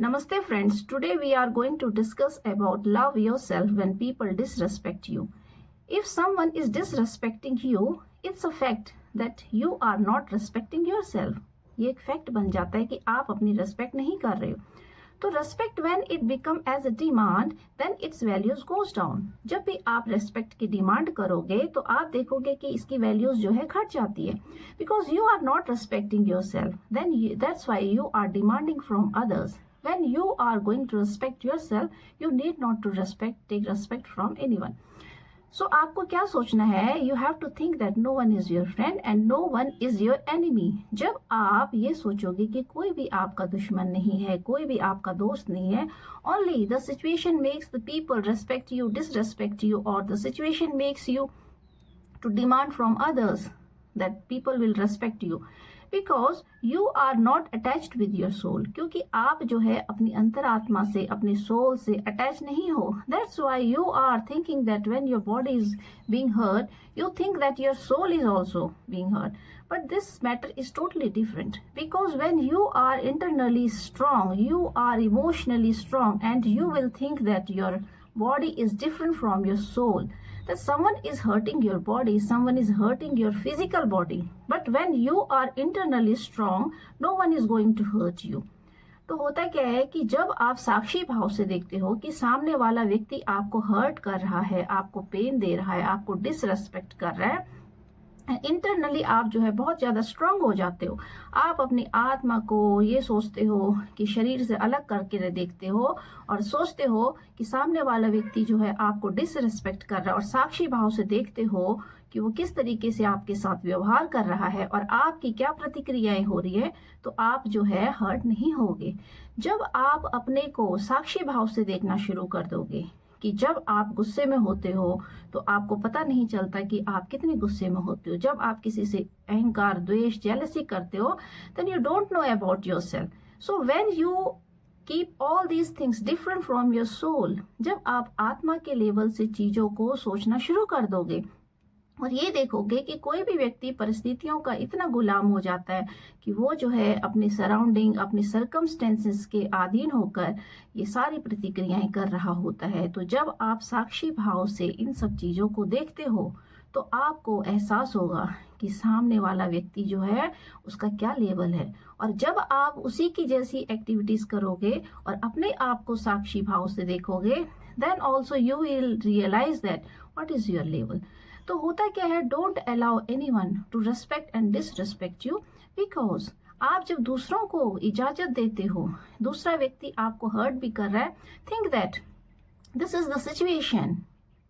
Namaste friends, today we are going to discuss about love yourself when people disrespect you. If someone is disrespecting you, it's a fact that you are not respecting yourself. ये एक fact बन जाता है कि आप अपनी respect नहीं कर रहे हो. तो respect when it become as a demand then its values goes down. जब भी आप रेस्पेक्ट की डिमांड करोगे तो आप देखोगे कि इसकी वैल्यूज जो है घट जाती है. Because you are not respecting your self, then that's why you are demanding from others. When you are going to respect yourself, you need not to take respect from anyone. So आपको क्या सोचना है? You have to think that no one is your friend and no one is your enemy. जब आप ये सोचोगे कि कोई भी आपका दुश्मन नहीं है, कोई भी आपका दोस्त नहीं है, only the situation makes the people respect you, disrespect you, or the situation makes you to demand from others that people will respect you. Because you are not attached with your soul. क्योंकि आप जो है अपनी अंतरात्मा से, अपने soul से attach नहीं हो. That's why you are thinking that when your body is being hurt, you think that your soul is also being hurt. But this matter is totally different, because when you are internally strong, you are emotionally strong, and you will think that your body is different from your soul, that someone is hurting your body, someone is hurting your physical body. But when you are internally strong, no one is going to hurt you. तो होता क्या है कि जब आप साक्षी भाव से देखते हो कि सामने वाला व्यक्ति आपको हर्ट कर रहा है, आपको पेन दे रहा है, आपको डिसरेस्पेक्ट कर रहा है, इंटरनली आप जो है बहुत ज्यादा स्ट्रांग हो जाते हो. आप अपनी आत्मा को ये सोचते हो कि शरीर से अलग करके देखते हो और सोचते हो कि सामने वाला व्यक्ति जो है आपको डिसरिस्पेक्ट कर रहा है, और साक्षी भाव से देखते हो कि वो किस तरीके से आपके साथ व्यवहार कर रहा है और आपकी क्या प्रतिक्रियाएं हो रही है. तो आप जो है हर्ट नहीं होगे. जब आप अपने को साक्षी भाव से देखना शुरू कर दोगे कि जब आप गुस्से में होते हो तो आपको पता नहीं चलता कि आप कितने गुस्से में होते हो. जब आप किसी से अहंकार, द्वेष, जेलसी करते हो, then you don't know about yourself. So when you keep all these things different from your soul, जब आप आत्मा के लेवल से चीजों को सोचना शुरू कर दोगे और ये देखोगे कि कोई भी व्यक्ति परिस्थितियों का इतना गुलाम हो जाता है कि वो जो है अपनी सराउंडिंग, अपनी सर्कमस्टेंसेस के अधीन होकर ये सारी प्रतिक्रियाएं कर रहा होता है. तो जब आप साक्षी भाव से इन सब चीजों को देखते हो तो आपको एहसास होगा कि सामने वाला व्यक्ति जो है उसका क्या लेवल है. और जब आप उसी की जैसी एक्टिविटीज करोगे और अपने आप को साक्षी भाव से देखोगे, then also you will realize that what is your level. तो होता क्या है, don't allow anyone to respect and disrespect you. Because आप जब दूसरों को इजाजत देते हो, दूसरा व्यक्ति आपको हर्ट भी कर रहा है, think that this is the situation.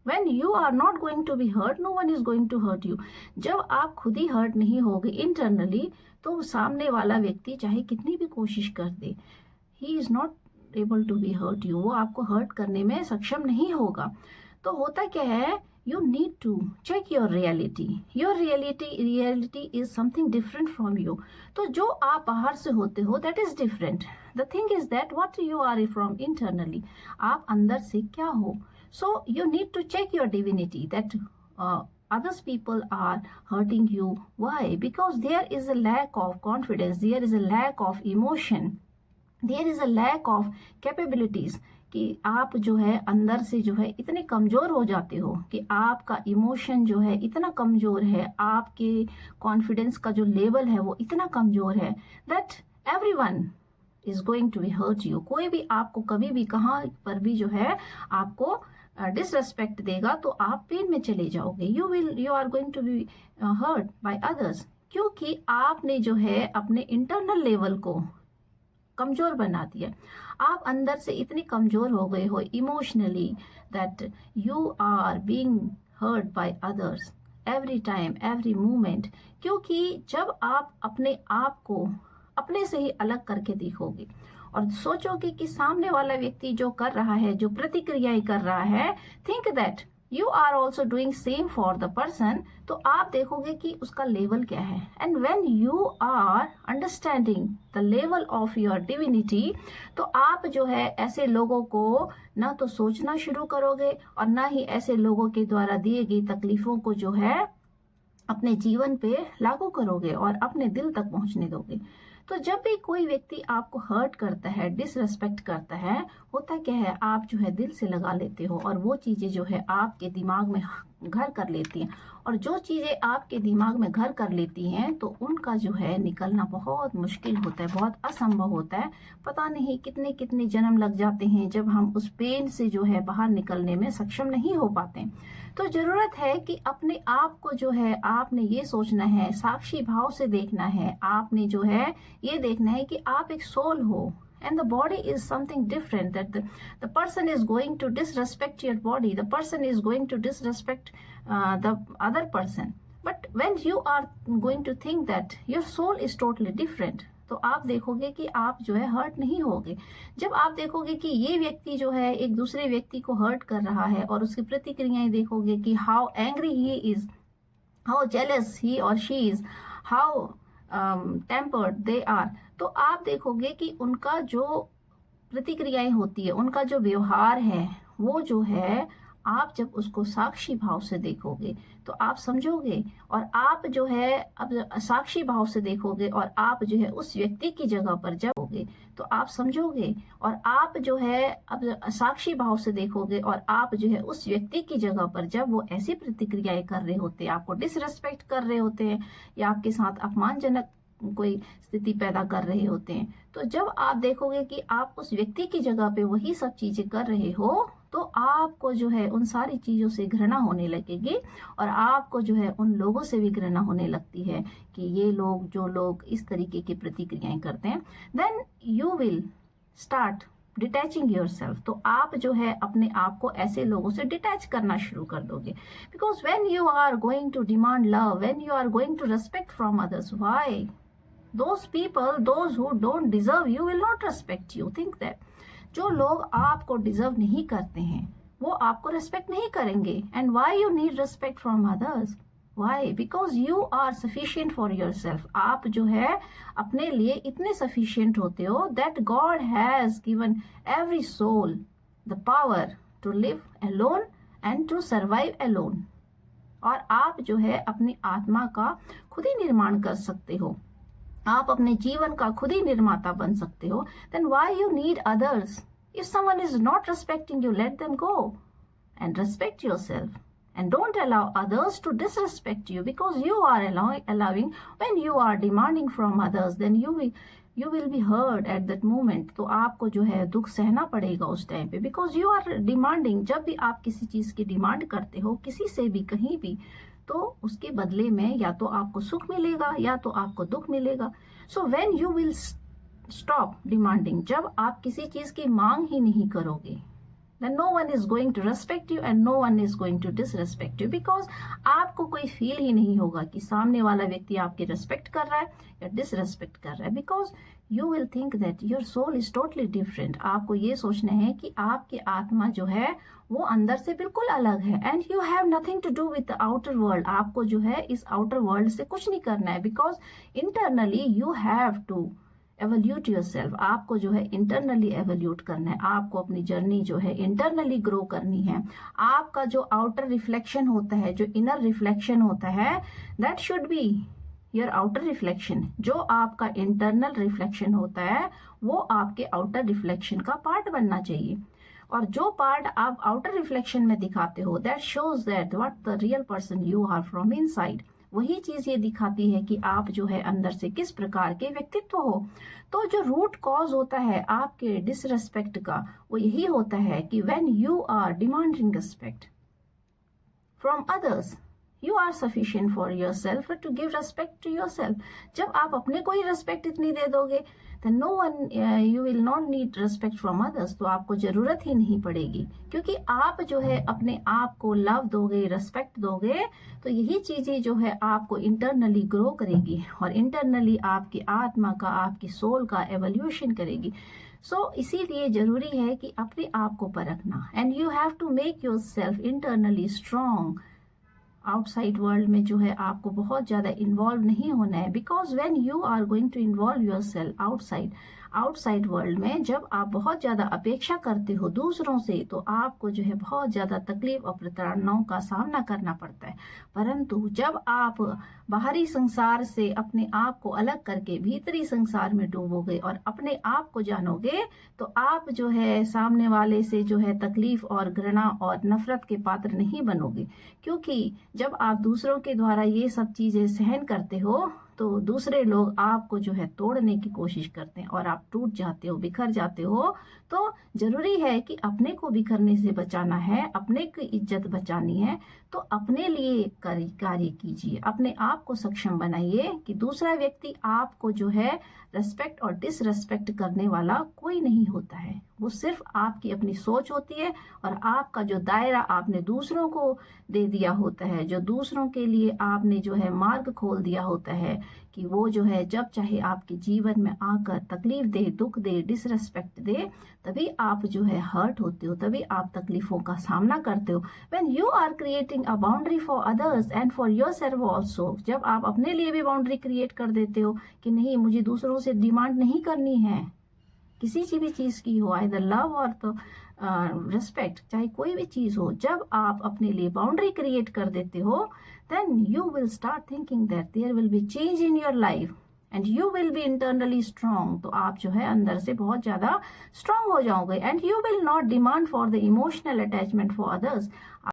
When you are not going to be hurt, no one is going to hurt you. जब आप खुद ही हर्ट नहीं होगे इंटरनली, तो सामने वाला व्यक्ति चाहे कितनी भी कोशिश कर दे, he is not able to be hurt you. वो आपको हर्ट करने में सक्षम नहीं होगा. तो होता क्या है, you need to check your reality. Your reality is something different from you. तो जो आप बाहर से होते हो, that is different. The thing is that what you are from internally, आप अंदर से क्या हो. So you need to check your divinity, that others people are hurting you. Why? Because there is a lack of confidence, there is a lack of emotion, there is a lack of capabilities. कि आप जो है अंदर से जो है इतने कमजोर हो जाते हो कि आपका इमोशन जो है इतना कमजोर है, आपके कॉन्फिडेंस का जो लेवल है वो इतना कमजोर है, that everyone is going to be hurt you. कोई भी आपको कभी भी कहाँ पर भी जो है आपको डिसरेस्पेक्ट देगा तो आप पेन में चले जाओगे. You are going to be hurt by others, क्योंकि आपने जो है अपने इंटरनल लेवल को कमजोर बना दिया. आप अंदर से इतने कमजोर हो गए हो emotionally that you are being hurt by others every time, every moment. क्योंकि जब आप अपने आप को अपने से ही अलग करके देखोगे और सोचोगे कि सामने वाला व्यक्ति जो कर रहा है, जो प्रतिक्रियाएं कर रहा है, think that you are also doing same for the person, तो आप देखोगे कि उसका लेवल क्या है. And when you are understanding the level of your divinity, तो आप जो है ऐसे लोगों को ना तो सोचना शुरू करोगे और ना ही ऐसे लोगों के द्वारा दिए गई तकलीफों को जो है अपने जीवन पे लागू करोगे और अपने दिल तक पहुंचने दोगे. तो जब भी कोई व्यक्ति आपको हर्ट करता है, डिसरेस्पेक्ट करता है, होता क्या है, आप जो है दिल से लगा लेते हो और वो चीज़ें जो है आपके दिमाग में घर कर लेती हैं। और जो चीज़ें आपके दिमाग में घर कर लेती हैं तो उनका जो है निकलना बहुत मुश्किल होता है, बहुत असंभव होता है। पता नहीं कितने कितने जन्म लग जाते हैं जब हम उस पेन से जो है बाहर निकलने में सक्षम नहीं हो पाते। तो ज़रूरत है कि अपने आप को जो है आपने ये सोचना है, साक्षी भाव से देखना है, आपने जो है ये देखना है कि आप एक सोल हो and the body is something different, that the person is going to disrespect your body, the person is going to disrespect the other person, but when you are going to think that your soul is totally different, तो आप देखोगे कि आप जो है hurt नहीं होगे। जब आप देखोगे कि ये व्यक्ति जो है एक दूसरे व्यक्ति को हर्ट कर रहा है और उसकी प्रतिक्रियाएं देखोगे कि how angry he is, how jealous he और she is, how tempered they are, तो आप देखोगे कि उनका जो प्रतिक्रियाएं होती है, उनका जो व्यवहार है, वो जो है आप जब उसको साक्षी भाव से देखोगे तो आप समझोगे। और आप जो है अब साक्षी भाव से देखोगे और आप जो है उस व्यक्ति की जगह पर जब होगे तो आप समझोगे। और आप जो है अब साक्षी भाव से देखोगे और आप जो है उस व्यक्ति की जगह पर जब वो ऐसी प्रतिक्रियाएं कर रहे होते हैं, आपको डिसरेस्पेक्ट कर रहे होते हैं या आपके साथ अपमानजनक कोई स्थिति पैदा कर रहे होते हैं, तो जब आप देखोगे कि आप उस व्यक्ति की जगह पे वही सब चीजें कर रहे हो तो आपको जो है उन सारी चीजों से घृणा होने लगेगी और आपको जो है उन लोगों से भी घृणा होने लगती है कि ये लोग, जो लोग इस तरीके की प्रतिक्रियाएं करते हैं, then you will start detaching your self. तो आप जो है अपने आप को ऐसे लोगों से डिटैच करना शुरू कर दोगे। Because when you are going to demand love, when you are going to respect from others, why those people, those who don't deserve you will not respect you. Think that. जो लोग आपको deserve नहीं करते हैं वो आपको respect नहीं करेंगे। And why you need respect from others? Why? Because you are sufficient for your self. आप जो है अपने लिए इतने सफिशियंट होते हो that God has given every soul the power to live alone and to survive alone. और आप जो है अपनी आत्मा का खुद ही निर्माण कर सकते हो, आप अपने जीवन का खुद ही निर्माता बन सकते हो। Then why you need others? If someone is not respecting you, let them go and respect yourself and don't allow others to disrespect you, because you are allowing when you are demanding from others, then you will be hurt at that moment। तो आपको जो है दुख सहना पड़ेगा उस time पे, because you are demanding। जब भी आप किसी चीज की डिमांड करते हो किसी से भी कहीं भी, तो उसके बदले में या तो आपको सुख मिलेगा या तो आपको दुख मिलेगा। सो when you will stop demanding, जब आप किसी चीज की मांग ही नहीं करोगे, then no one is going to respect you and no one is going to disrespect you, because आपको कोई फील ही नहीं होगा कि सामने वाला व्यक्ति आपकी रेस्पेक्ट कर रहा है या डिसरेस्पेक्ट कर रहा है। because you will think that your soul is totally different। आपको ये सोचना है कि आपकी आत्मा जो है वो अंदर से बिल्कुल अलग है। and you have nothing to do with the outer world। आपको जो है इस आउटर वर्ल्ड से कुछ नहीं करना है, because internally you have to evolute yourself. आपको जो है इंटरनली एवोल्यूट करना है, आपको अपनी जर्नी जो है इंटरनली ग्रो करनी है। आपका जो आउटर रिफ्लेक्शन होता है, जो इनर रिफ्लेक्शन होता है, that should be your outer reflection. जो आपका इंटरनल रिफ्लेक्शन होता है वो आपके आउटर रिफ्लेक्शन का पार्ट बनना चाहिए। और जो पार्ट आप आउटर रिफ्लेक्शन में दिखाते हो, that shows that what the real person you are from inside. वही चीज ये दिखाती है कि आप जो है अंदर से किस प्रकार के व्यक्तित्व हो। तो जो रूट कॉज होता है आपके डिसरेस्पेक्ट का, वो यही होता है कि when you are demanding respect from others, you are sufficient for yourself to give respect to yourself. जब आप अपने को ही रेस्पेक्ट इतनी दे दोगे, then no one you will not need respect from others। तो आपको जरूरत ही नहीं पड़ेगी, क्योंकि आप जो है अपने आप को लव दोगे, रेस्पेक्ट दोगे, तो यही चीजें जो है आपको इंटरनली ग्रो करेगी और इंटरनली आपकी आत्मा का, आपकी सोल का एवोल्यूशन करेगी। सो इसीलिए जरूरी है कि अपने आप को परखना, and you have to make your self internally strong. Outside world में जो है आपको बहुत ज़्यादा इन्वॉल्व नहीं होना है, because when you are going to involve your self outside, outside world में जब आप बहुत ज़्यादा अपेक्षा करते हो दूसरों से तो आपको जो है बहुत ज़्यादा तकलीफ और प्रताड़नाओं का सामना करना पड़ता है। परंतु जब आप बाहरी संसार से अपने आप को अलग करके भीतरी संसार में डूबोगे और अपने आप को जानोगे तो आप जो है सामने वाले से जो है तकलीफ और घृणा और नफरत के पात्र नहीं बनोगे। क्योंकि जब आप दूसरों के द्वारा ये सब चीज़ें सहन करते हो तो दूसरे लोग आपको जो है तोड़ने की कोशिश करते हैं और आप टूट जाते हो, बिखर जाते हो। तो जरूरी है कि अपने को बिखरने से बचाना है, अपने की इज्जत बचानी है तो अपने लिए कार्य कीजिए, अपने आप को सक्षम बनाइए कि दूसरा व्यक्ति आपको जो है रेस्पेक्ट और डिसरेस्पेक्ट करने वाला कोई नहीं होता है। वो सिर्फ आपकी अपनी सोच होती है और आपका जो दायरा आपने दूसरों को दे दिया होता है, जो दूसरों के लिए आपने जो है मार्ग खोल दिया होता है कि वो जो है जब चाहे आपके जीवन में आकर तकलीफ दे, दुख दे, डिसरेस्पेक्ट दे, तभी आप जो है हर्ट होते हो, तभी आप तकलीफों का सामना करते हो। When you are creating a boundary for others and for yourself also, जब आप अपने लिए भी बाउंड्री क्रिएट कर देते हो कि नहीं मुझे दूसरों से डिमांड नहीं करनी है किसी भी चीज की हो, आइदर लव और तो रिस्पेक्ट, चाहे कोई भी चीज हो, जब आप अपने लिए बाउंड्री क्रिएट कर देते हो then you will start thinking that there will be change in your life and you will be internally strong। तो आप जो है अंदर से बहुत ज्यादा स्ट्रांग हो जाओगे and you will not demand for the emotional attachment for others।